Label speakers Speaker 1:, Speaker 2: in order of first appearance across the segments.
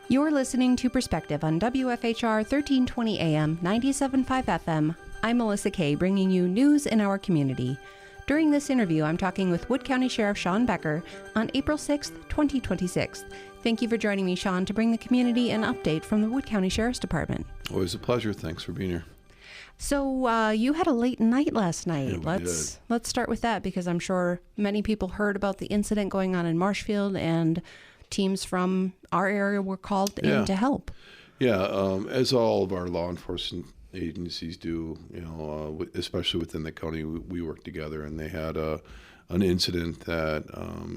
Speaker 1: You're listening to Perspective on WFHR 1320 AM, 97.5 FM. I'm Melissa Kay, bringing you news in our community. During this interview, I'm talking with Wood County Sheriff Shawn Becker on April 6th, 2026. Thank you for joining me, Shawn, to bring the community an update from the Wood County Sheriff's Department.
Speaker 2: Always a pleasure. Thanks for being here.
Speaker 1: So you had a late night last night.
Speaker 2: Yeah,
Speaker 1: Let's start with that, because I'm sure many people heard about the incident going on in Marshfield, and teams from our area were called in to help.
Speaker 2: Yeah, as all of our law enforcement agencies do, especially within the county, we work together, and they had an incident that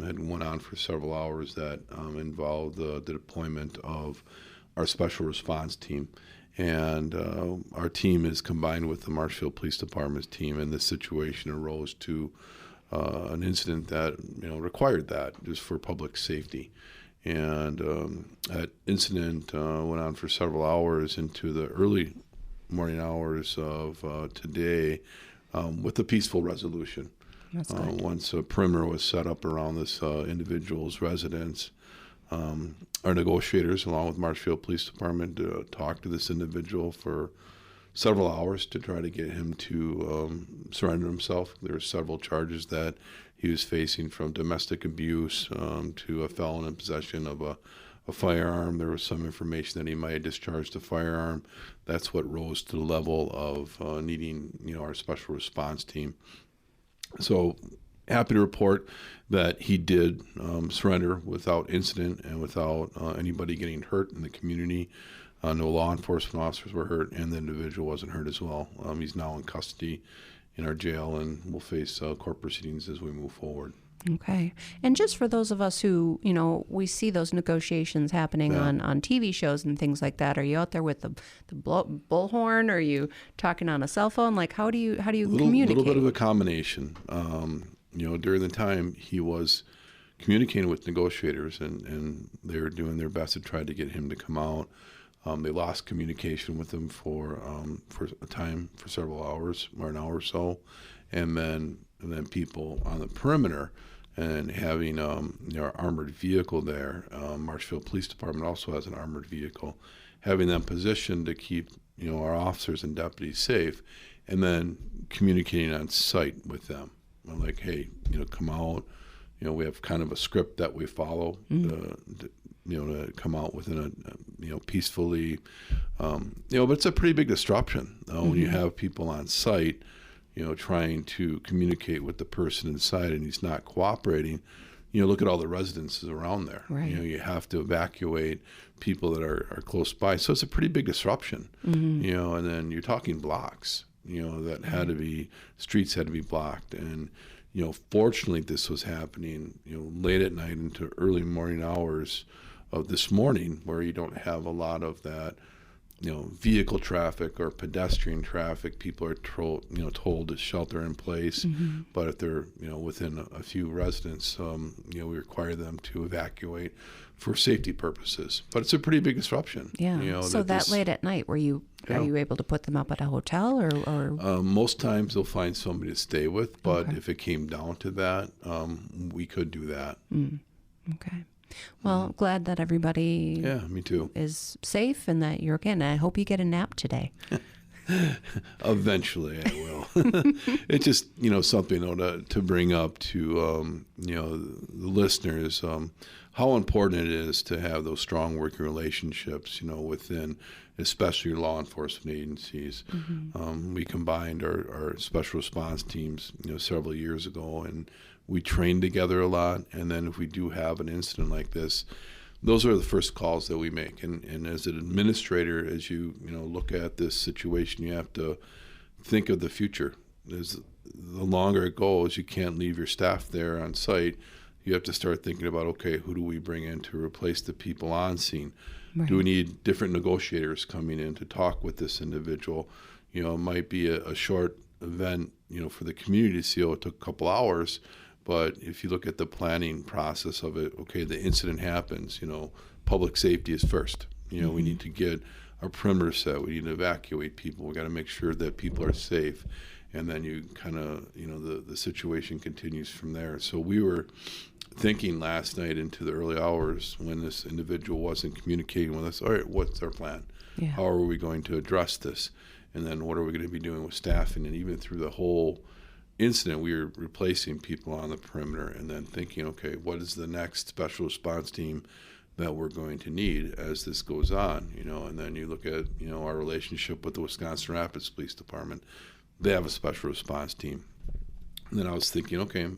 Speaker 2: had went on for several hours that involved the deployment of our special response team. And our team is combined with the Marshfield Police Department's team, and this situation arose to an incident that required that just for public safety. And that incident went on for several hours into the early morning hours of today with a peaceful resolution.
Speaker 1: That's good.
Speaker 2: Once a perimeter was set up around this individual's residence, our negotiators, along with Marshfield Police Department, talked to this individual for several hours to try to get him to surrender himself. There were several charges that he was facing, from domestic abuse to a felon in possession of a firearm. There was some information that he might have discharged a firearm. That's what rose to the level of needing our special response team. So happy to report that he did surrender without incident and without anybody getting hurt in the community. No law enforcement officers were hurt, and the individual wasn't hurt as well. He's now in custody in our jail, and will face court proceedings as we move forward.
Speaker 1: Okay. And just for those of us who, we see those negotiations happening on TV shows and things like that, are you out there with the bullhorn? Are you talking on a cell phone? Like, how do you communicate?
Speaker 2: A little bit of a combination. During the time, he was communicating with negotiators, and they were doing their best to try to get him to come out. They lost communication with him for a time, for several hours, or an hour or so, and then people on the perimeter, and having our armored vehicle there. Marshfield Police Department also has an armored vehicle, having them positioned to keep our officers and deputies safe, and then communicating on site with them. I'm like, hey, come out. We have kind of a script that we follow. To come out within a peacefully, but it's a pretty big disruption when you have people on site, trying to communicate with the person inside, and he's not cooperating. Look at all the residences around there.
Speaker 1: Right.
Speaker 2: You have to evacuate people that are close by, so it's a pretty big disruption. And then you're talking blocks, that had to be, streets had to be blocked, and fortunately this was happening late at night into early morning hours of this morning, where you don't have a lot of that vehicle traffic or pedestrian traffic. People are told to shelter in place, but if they're within a few residents, we require them to evacuate for safety purposes. But it's a pretty big disruption.
Speaker 1: Yeah. So that late at night, are you able to put them up at a hotel, or?
Speaker 2: Most times they'll find somebody to stay with, but if it came down to that, we could do that.
Speaker 1: Okay. Well, glad that everybody
Speaker 2: me too.
Speaker 1: is safe and that you're okay. And I hope you get a nap today.
Speaker 2: Eventually I will. It's just, something to bring up to, the listeners, how important it is to have those strong working relationships, within especially law enforcement agencies. We combined our special response teams, several years ago, and we train together a lot. And then if we do have an incident like this, those are the first calls that we make. And as an administrator, as you look at this situation, you have to think of the future. The longer it goes, you can't leave your staff there on site. You have to start thinking about, okay, who do we bring in to replace the people on scene?
Speaker 1: Right.
Speaker 2: Do we need different negotiators coming in to talk with this individual? It might be a short event, for the community to see. It took a couple hours. But if you look at the planning process of it, okay, the incident happens, public safety is first. We need to get our perimeter set. We need to evacuate people. We got to make sure that people are safe. and then you kind of, the situation continues from there. So we were thinking last night into the early hours when this individual wasn't communicating with us, all right, what's our plan?
Speaker 1: Yeah.
Speaker 2: How are we going to address this? And then what are we going to be doing with staffing? And even through the whole incident, we were replacing people on the perimeter and then thinking, okay, what is the next special response team that we're going to need as this goes on? And then you look at, our relationship with the Wisconsin Rapids Police Department. They have a special response team. And then I was thinking, okay,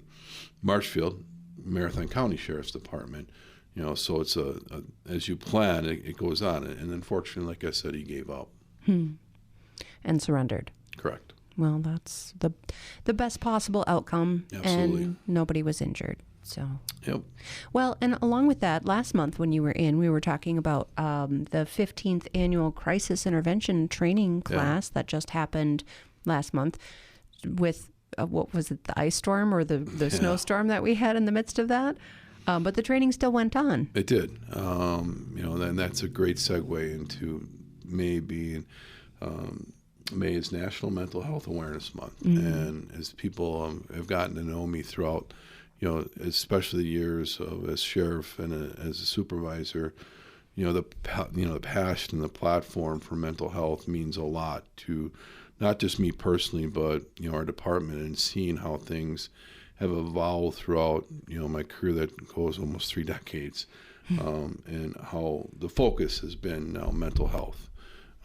Speaker 2: Marshfield, Marathon County Sheriff's Department, so it's as you plan, it goes on. And unfortunately, like I said, he gave up.
Speaker 1: And surrendered.
Speaker 2: Correct.
Speaker 1: Well, that's the best possible outcome.
Speaker 2: Absolutely.
Speaker 1: And nobody was injured. So.
Speaker 2: Yep.
Speaker 1: Well, and along with that, last month when you were in, we were talking about the 15th annual crisis intervention training class that just happened last month with, what was it, the ice storm or the snowstorm that we had in the midst of that? But the training still went on.
Speaker 2: It did. And that's a great segue into May being, May is National Mental Health Awareness Month. Mm-hmm. And as people have gotten to know me throughout, especially the years as sheriff and as a supervisor, the passion and the platform for mental health means a lot to not just me personally, but our department, and seeing how things have evolved throughout my career that goes almost 3 decades, and how the focus has been now mental health,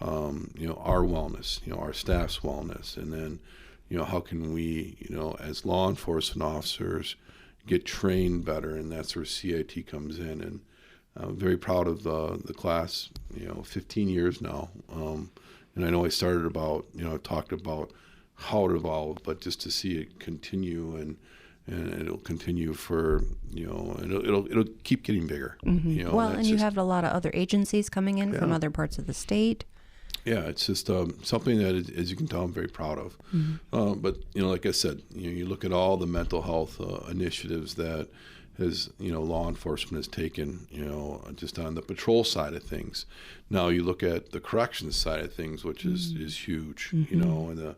Speaker 2: our wellness, our staff's wellness, and then how can we as law enforcement officers get trained better, and that's where CIT comes in. And I'm very proud of the class, 15 years now. And I know I started talked about how it evolved, but just to see it continue and it'll continue for, and it'll keep getting bigger.
Speaker 1: Mm-hmm. Well, and you have a lot of other agencies coming in from other parts of the state.
Speaker 2: Yeah, it's just something that, as you can tell, I'm very proud of. Mm-hmm. But, like I said, you look at all the mental health initiatives that law enforcement has taken, just on the patrol side of things. Now you look at the corrections side of things, which is huge, mm-hmm. And the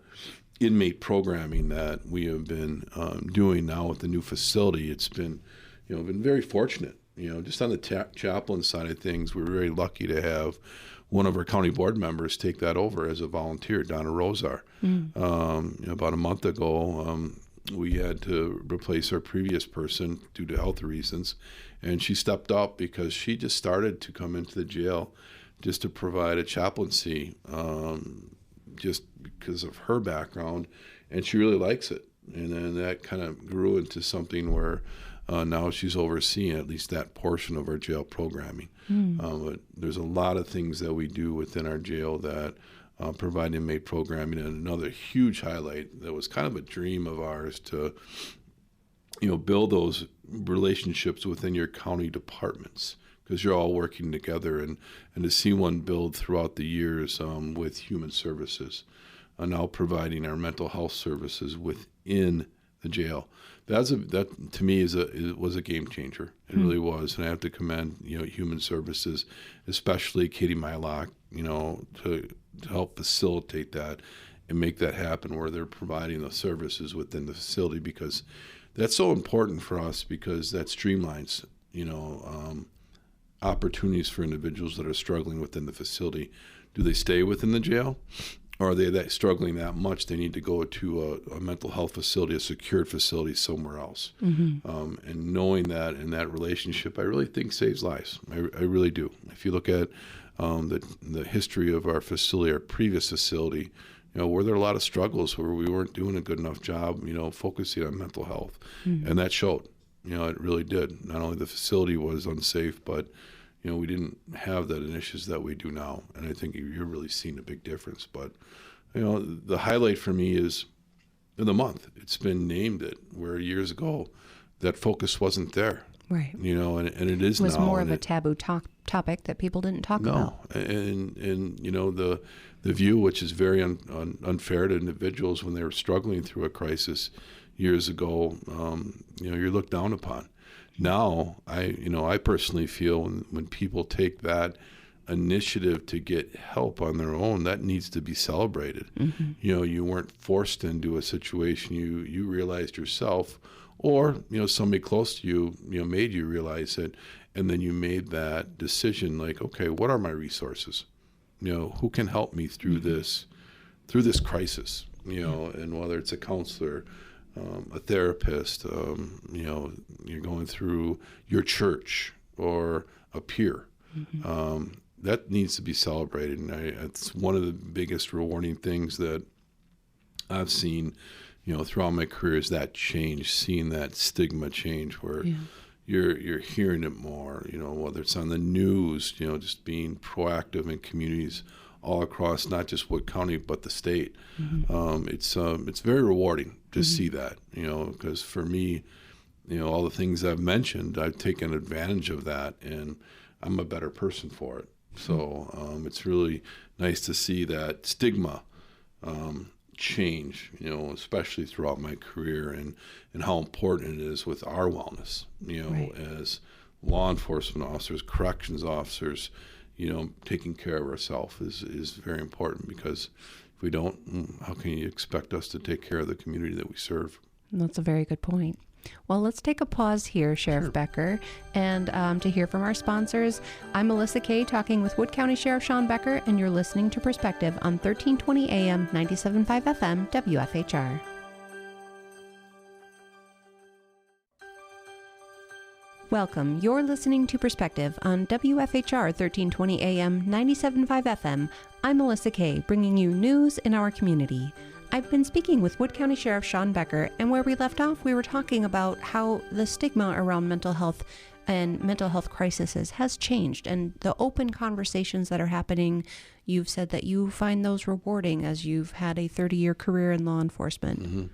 Speaker 2: inmate programming that we have been doing now with the new facility. It's been, been very fortunate. Just on the chaplain side of things, we're very lucky to have one of our county board members take that over as a volunteer, Donna Rosar. About a month ago, we had to replace our previous person due to health reasons, and she stepped up because she just started to come into the jail just to provide a chaplaincy, just because of her background, and she really likes it. And then that kind of grew into something where now she's overseeing at least that portion of our jail programming. But there's a lot of things that we do within our jail that provide inmate programming. And another huge highlight that was kind of a dream of ours to, build those relationships within your county departments, because you're all working together, and to see one build throughout the years with human services, and now providing our mental health services within the jail. That to me was a game changer. It really was, and I have to commend human services, especially Katie Mylock, to help facilitate that and make that happen, where they're providing the services within the facility, because that's so important for us, because that streamlines opportunities for individuals that are struggling within the facility. Do they stay within the jail? Or are they struggling that much they need to go to a mental health facility, a secured facility somewhere else? Mm-hmm. And knowing that and that relationship, I really think saves lives. I really do. If you look at the history of our facility, our previous facility, were there a lot of struggles where we weren't doing a good enough job, focusing on mental health. Mm-hmm. And that showed. It really did. Not only the facility was unsafe, but we didn't have that initiatives that we do now, and I think you're really seeing a big difference. But, the highlight for me is in the month. It's been named it, where years ago that focus wasn't there. Right. And it is now. It was
Speaker 1: more of a taboo topic that people didn't talk about.
Speaker 2: No, and the view, which is very unfair to individuals when they were struggling through a crisis years ago, you're looked down upon. Now, I personally feel when people take that initiative to get help on their own, that needs to be celebrated. You weren't forced into a situation. You realized yourself, or somebody close to you made you realize it, and then you made that decision, like, okay, what are my resources? Who can help me through this crisis? And whether it's a counselor, a therapist, you're going through your church or a peer. That needs to be celebrated, and it's one of the biggest rewarding things that I've seen, throughout my career, is that change, seeing that stigma change, where you're hearing it more. Whether it's on the news, just being proactive in communities all across not just Wood County but the state. It's very rewarding to see that, because for me, all the things I've mentioned, I've taken advantage of that, and I'm a better person for it. So it's really nice to see that stigma change, especially throughout my career, and how important it is with our wellness, as law enforcement officers, corrections officers, taking care of ourselves is very important, because if we don't, how can you expect us to take care of the community that we serve?
Speaker 1: That's a very good point. Well, let's take a pause here, Sheriff Becker, and to hear from our sponsors. I'm Melissa Kay, talking with Wood County Sheriff Shawn Becker, and you're listening to Perspective on 1320 AM, 97.5 FM, WFHR. Welcome. You're listening to Perspective on WFHR 1320 AM, 97.5 FM. I'm Melissa Kay, bringing you news in our community. I've been speaking with Wood County Sheriff Shawn Becker, and where we left off, we were talking about how the stigma around mental health and mental health crises has changed, and the open conversations that are happening. You've said that you find those rewarding as you've had a 30-year career in law enforcement.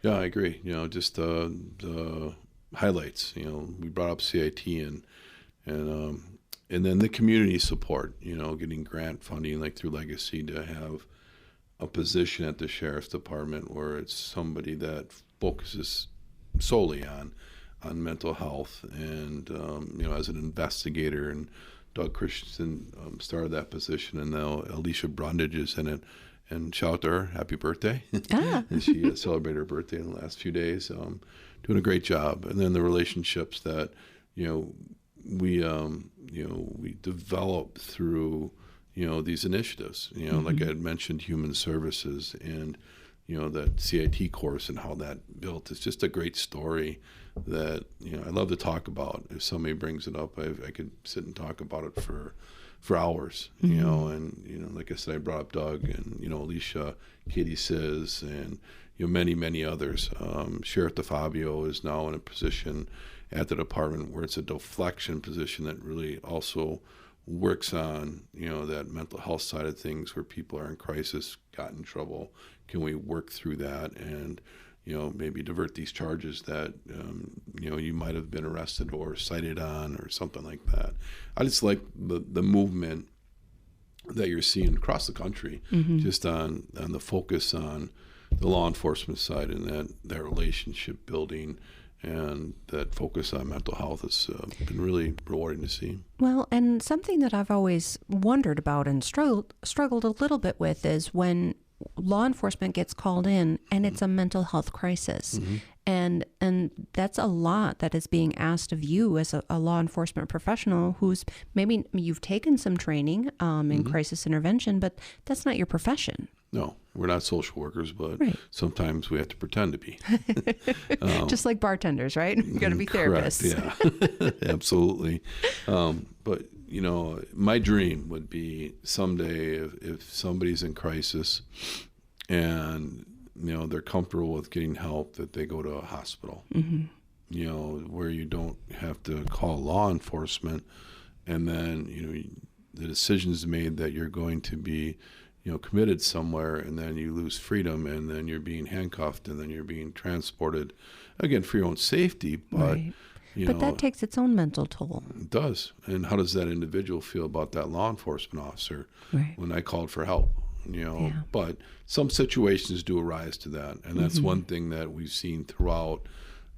Speaker 2: Yeah, I agree. Just the highlights. We brought up CIT and then the community support. Getting grant funding like through Legacy to have a position at the Sheriff's Department where it's somebody that focuses solely on mental health, and as an investigator, and Doug Christensen started that position, and now Alicia Brundage is in it. And shout out to her, happy birthday! And she celebrated her birthday in the last few days. Doing a great job. And then the relationships that we develop through these initiatives. Like I had mentioned, human services, and that CIT course and how that built. It's just a great story that I love to talk about. If somebody brings it up, I could sit and talk about it for hours. And like I said, I brought up Doug and Alicia, Katie Siz, and many others. Sheriff DeFabio is now in a position at the department where it's a deflection position that really also works on that mental health side of things, where people are in crisis, got in trouble. Can we work through that and maybe divert these charges that you might have been arrested or cited on, or something like that. I just like the movement that you're seeing across the country, just on the focus on the law enforcement side, and that relationship building, and that focus on mental health has been really rewarding to see.
Speaker 1: Well, and something that I've always wondered about and struggled a little bit with is when law enforcement gets called in and it's a mental health crisis. And that's a lot that is being asked of you as a law enforcement professional who's maybe you've taken some training in crisis intervention, but that's not your profession.
Speaker 2: No, we're not social workers, but sometimes we have to pretend to be.
Speaker 1: Just like bartenders, right? You got to be therapists.
Speaker 2: Correct, yeah, absolutely. But, my dream would be someday if somebody's in crisis and, they're comfortable with getting help, that they go to a hospital, where you don't have to call law enforcement, and then, the decision's made that you're going to be committed somewhere, and then you lose freedom, and then you're being handcuffed, and then you're being transported, again, for your own safety. But,
Speaker 1: but that takes its own mental toll.
Speaker 2: It does. And how does that individual feel about that law enforcement officer when I called for help? But some situations do arise to that. And that's one thing that we've seen throughout,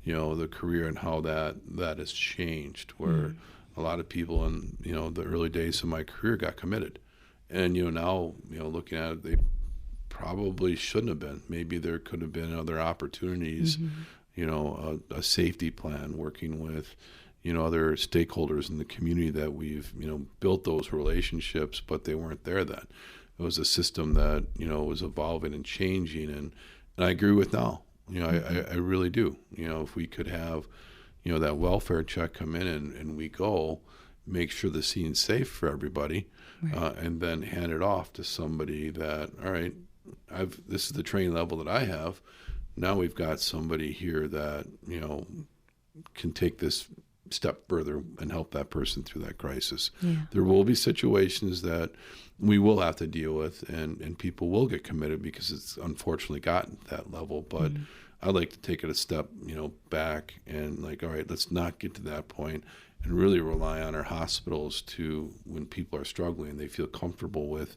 Speaker 2: the career, and how that has changed, where a lot of people in, the early days of my career got committed. And, now, looking at it, they probably shouldn't have been. Maybe there could have been other opportunities, a safety plan, working with, other stakeholders in the community that we've, built those relationships, but they weren't there then. It was a system that, was evolving and changing. And I agree with now, I really do. If we could have, that welfare check come in and we go make sure the scene's safe for everybody, right. And then hand it off to somebody that, all right, this is the training level that I have. Now we've got somebody here that, can take this step further and help that person through that crisis. Yeah. There will be situations that we will have to deal with, and people will get committed because it's unfortunately gotten to that level. But I'd like to take it a step, back and all right, let's not get to that point and really rely on our hospitals to, when people are struggling, they feel comfortable with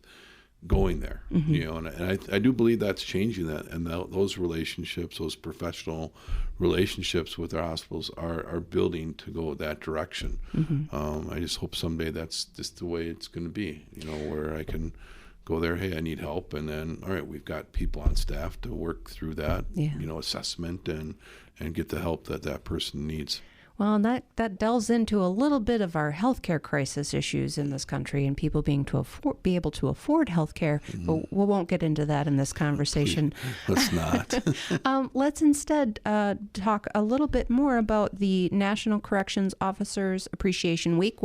Speaker 2: going there, and I do believe that's changing that, and those relationships, those professional relationships with our hospitals are building to go that direction. I just hope someday that's just the way it's going to be, where I can go there, hey, I need help, and then, all right, we've got people on staff to work through that, assessment and get the help that person needs.
Speaker 1: Well, and that delves into a little bit of our healthcare crisis issues in this country and people being be able to afford healthcare. But we won't get into that in this conversation.
Speaker 2: Let's not.
Speaker 1: Let's instead talk a little bit more about the National Corrections Officers Appreciation Week.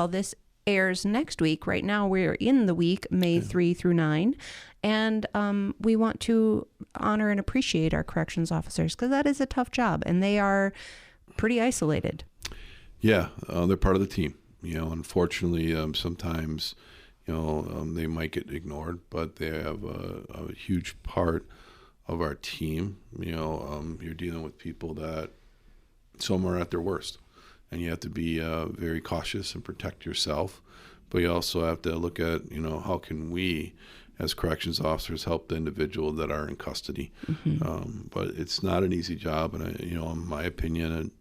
Speaker 1: This airs next week. Right now, we're in the week, May 3 through 9. And we want to honor and appreciate our corrections officers because that is a tough job, and they are pretty isolated.
Speaker 2: Yeah, they're part of the team. Unfortunately, sometimes, they might get ignored, but they have a huge part of our team. You're dealing with people that some are at their worst, and you have to be very cautious and protect yourself. But you also have to look at, how can we, as corrections officers, help the individual that are in custody. But it's not an easy job, and in my opinion,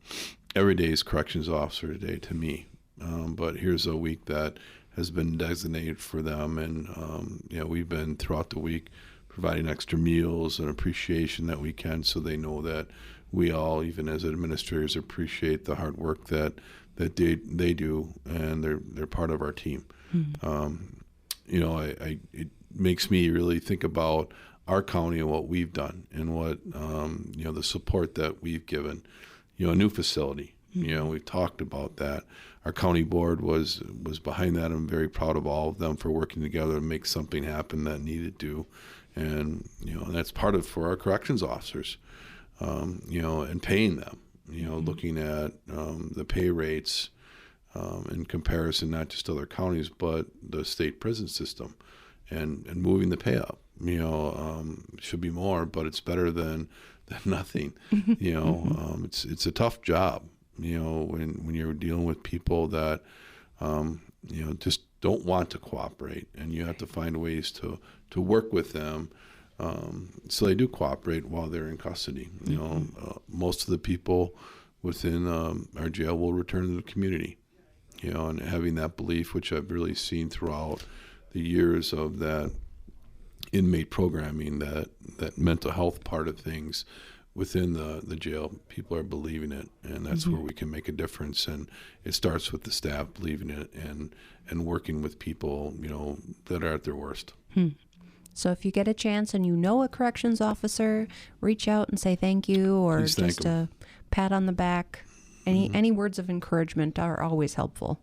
Speaker 2: every day is corrections officer day to me. But here's a week that has been designated for them, and we've been throughout the week providing extra meals and appreciation that we can, so they know that we all, even as administrators, appreciate the hard work that they do, and they're part of our team. It makes me really think about our county and what we've done and what, the support that we've given. A new facility, we've talked about that. Our county board was behind that. I'm very proud of all of them for working together to make something happen that needed to. And, that's part of for our corrections officers, and paying them, looking at the pay rates in comparison, not just to other counties, but the state prison system. And moving the pay up, should be more, but it's better than nothing. It's a tough job, when you're dealing with people that, just don't want to cooperate, and you have to find ways to work with them, so they do cooperate while they're in custody. Most of the people within our jail will return to the community, and having that belief, which I've really seen throughout the years of that inmate programming, that mental health part of things within the jail, people are believing it, and that's where we can make a difference. And it starts with the staff believing it and working with people, that are at their worst.
Speaker 1: So if you get a chance and a corrections officer, reach out and say thank you, or just a pat on the back. Any words of encouragement are always helpful.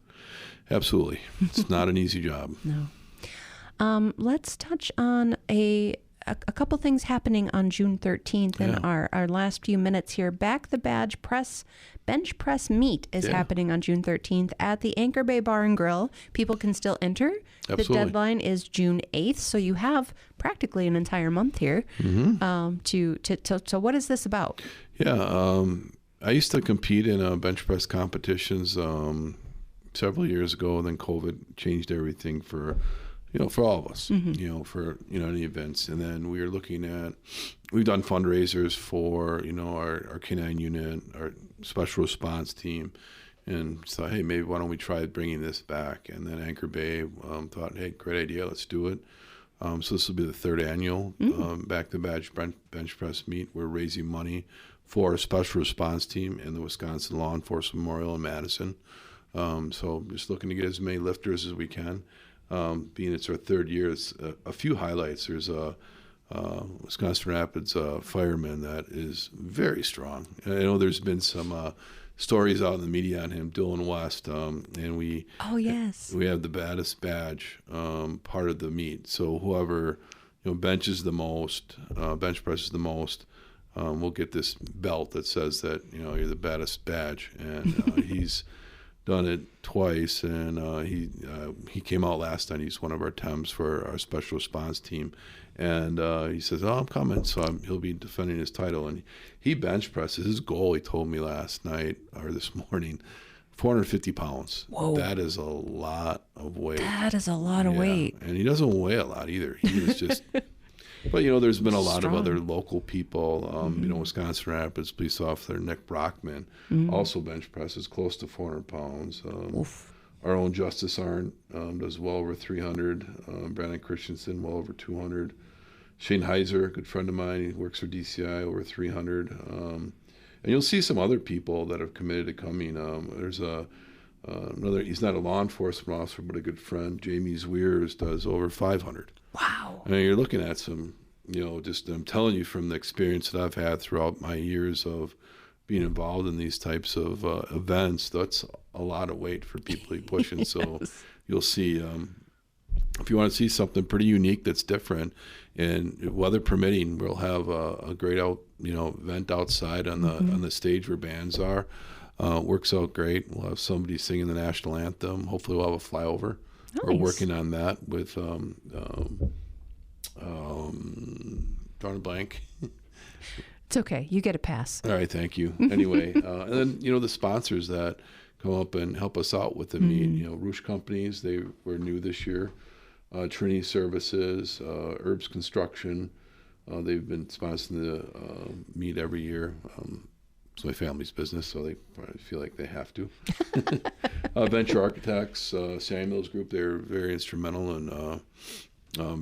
Speaker 2: Absolutely. It's not an easy job.
Speaker 1: No. Let's touch on a couple things happening on June 13th in our last few minutes here. Back the Badge Bench Press Meet is happening on June 13th at the Anchor Bay Bar and Grill. People can still enter.
Speaker 2: Absolutely.
Speaker 1: The deadline is June 8th, so you have practically an entire month here. So what is this about?
Speaker 2: Yeah, I used to compete in bench press competitions several years ago, and then COVID changed everything for all of us, for, any events. And then we are looking at, we've done fundraisers for, our K-9 unit, our special response team, and thought, hey, maybe why don't we try bringing this back? And then Anchor Bay thought, hey, great idea, let's do it. So this will be the third annual Back to Badge Bench Press meet. We're raising money for a special response team in the Wisconsin Law Enforcement Memorial in Madison. So just looking to get as many lifters as we can. Being it's our third year, it's a few highlights. There's a Wisconsin Rapids fireman that is very strong. And I know there's been some stories out in the media on him, Dylan West, and we have the baddest badge part of the meet. So whoever benches the most, bench presses the most, we'll get this belt that says that you're the baddest badge, and he's done it twice, and he came out last night. He's one of our temps for our special response team, and he says, "Oh, I'm coming," so he'll be defending his title. And he bench presses. His goal, he told me last night or this morning, 450 pounds.
Speaker 1: Whoa.
Speaker 2: That is a lot of weight.
Speaker 1: That is a lot of weight.
Speaker 2: And he doesn't weigh a lot either. He is just. But there's been a lot of other local people. Wisconsin Rapids police officer Nick Brockman also bench presses close to 400 pounds. Our own Justice Arndt does well over 300. Brandon Christensen well over 200. Shane Heiser, a good friend of mine, he works for DCI, over 300. And you'll see some other people that have committed to coming. There's another. He's not a law enforcement officer, but a good friend. Jamie Zweers does over 500.
Speaker 1: Wow.
Speaker 2: I mean, you're looking at some, just I'm telling you from the experience that I've had throughout my years of being involved in these types of events, that's a lot of weight for people to be pushing. Yes. So you'll see, if you want to see something pretty unique that's different, and weather permitting, we'll have a great event outside on the stage where bands are. Works out great. We'll have somebody singing the national anthem. Hopefully we'll have a flyover. Nice. We're working on that with drawing a blank.
Speaker 1: It's okay. You get a pass.
Speaker 2: All right. Thank you. Anyway, and then, the sponsors that come up and help us out with the meet, Roosh Companies, they were new this year. Trinity Services, Herbs Construction, they've been sponsoring the meet every year. It's my family's business, so they probably feel like they have to. Venture Architects, Samuel's group, they're very instrumental in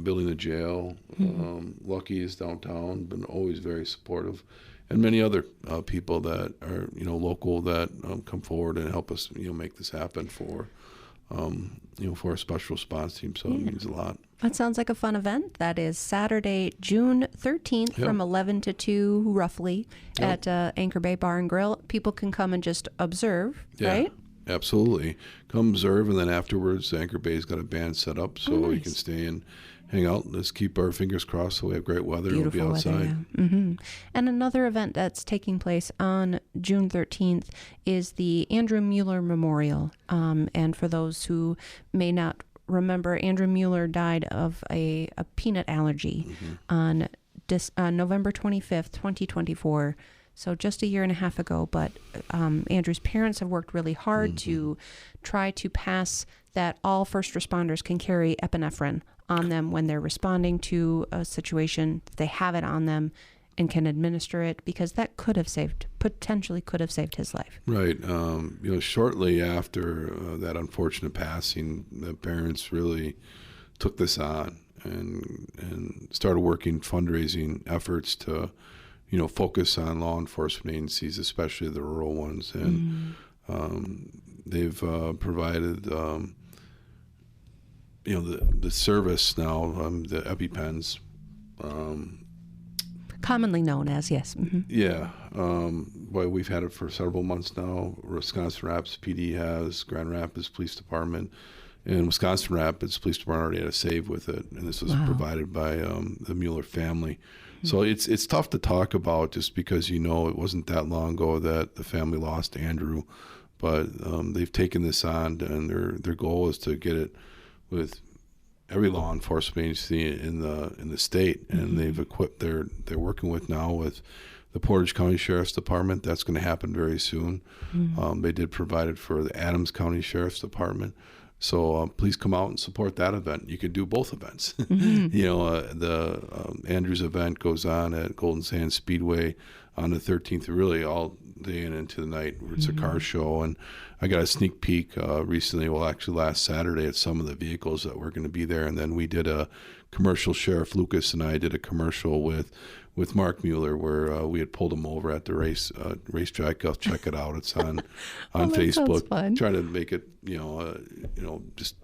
Speaker 2: building the jail. Lucky's downtown, been always very supportive. And many other people that are, local that come forward and help us, make this happen for our special response team. So it means a lot.
Speaker 1: That sounds like a fun event. That is Saturday, June 13th from 11 to 2, roughly, at Anchor Bay Bar and Grill. People can come and just observe, right?
Speaker 2: Absolutely. Come observe, and then afterwards, Anchor Bay's got a band set up, so you can stay and hang out. Let's keep our fingers crossed so we have great weather.
Speaker 1: Beautiful
Speaker 2: we'll be outside.
Speaker 1: Weather, yeah. Mm-hmm. And another event that's taking place on June 13th is the Andrew Mueller Memorial. And for those who may not remember, Andrew Mueller died of a peanut allergy on November 25th, 2024. So just a year and a half ago. But Andrew's parents have worked really hard to try to pass that all first responders can carry epinephrine on them when they're responding to a situation. They have it on them and can administer it, because that potentially could have saved his life.
Speaker 2: Right. Shortly after that unfortunate passing, the parents really took this on and started working fundraising efforts to, focus on law enforcement agencies, especially the rural ones. And they've provided, the service now, the EpiPens.
Speaker 1: Commonly known as, yes. Mm-hmm.
Speaker 2: Yeah. Well, we've had it for several months now. Wisconsin Rapids PD has, Grand Rapids Police Department, and Wisconsin Rapids Police Department already had a save with it, and this was provided by the Mueller family. So it's tough to talk about just because, it wasn't that long ago that the family lost Andrew, but they've taken this on, and their goal is to get it with every law enforcement agency in the state, and they've equipped. They're working with now with the Portage County Sheriff's Department. That's going to happen very soon. They did provide it for the Adams County Sheriff's Department. So please come out and support that event. You could do both events. The Andrews event goes on at Golden Sands Speedway on the 13th. Really, all day in into the night. It's a car show, and I got a sneak peek recently. Well, actually, last Saturday at some of the vehicles that were going to be there, and then we did a commercial. Sheriff Lucas and I did a commercial with Mark Mueller where we had pulled him over at the racetrack. I'll check it out. It's on Facebook. Trying to make it just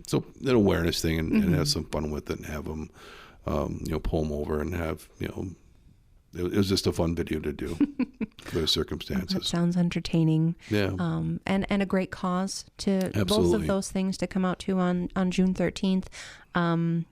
Speaker 2: so an awareness thing and have some fun with it and have them pull them over and have it was just a fun video to do for the circumstances.
Speaker 1: That sounds entertaining.
Speaker 2: Yeah.
Speaker 1: And a great cause to
Speaker 2: Absolutely.
Speaker 1: Both of those things to come out to on June 13th. And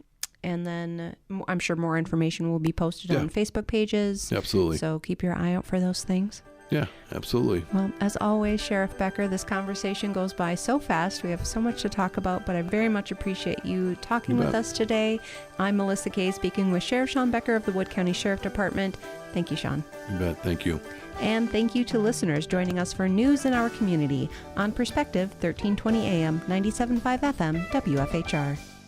Speaker 1: then I'm sure more information will be posted on Facebook pages.
Speaker 2: Absolutely.
Speaker 1: So keep your eye out for those things.
Speaker 2: Yeah, absolutely.
Speaker 1: Well, as always, Sheriff Becker, this conversation goes by so fast. We have so much to talk about, but I very much appreciate you talking with us today. I'm Melissa Kay, speaking with Sheriff Shawn Becker of the Wood County Sheriff Department. Thank you, Shawn.
Speaker 2: You bet. Thank you.
Speaker 1: And thank you to listeners joining us for news in our community on Perspective 1320 AM, 97.5 FM, WFHR.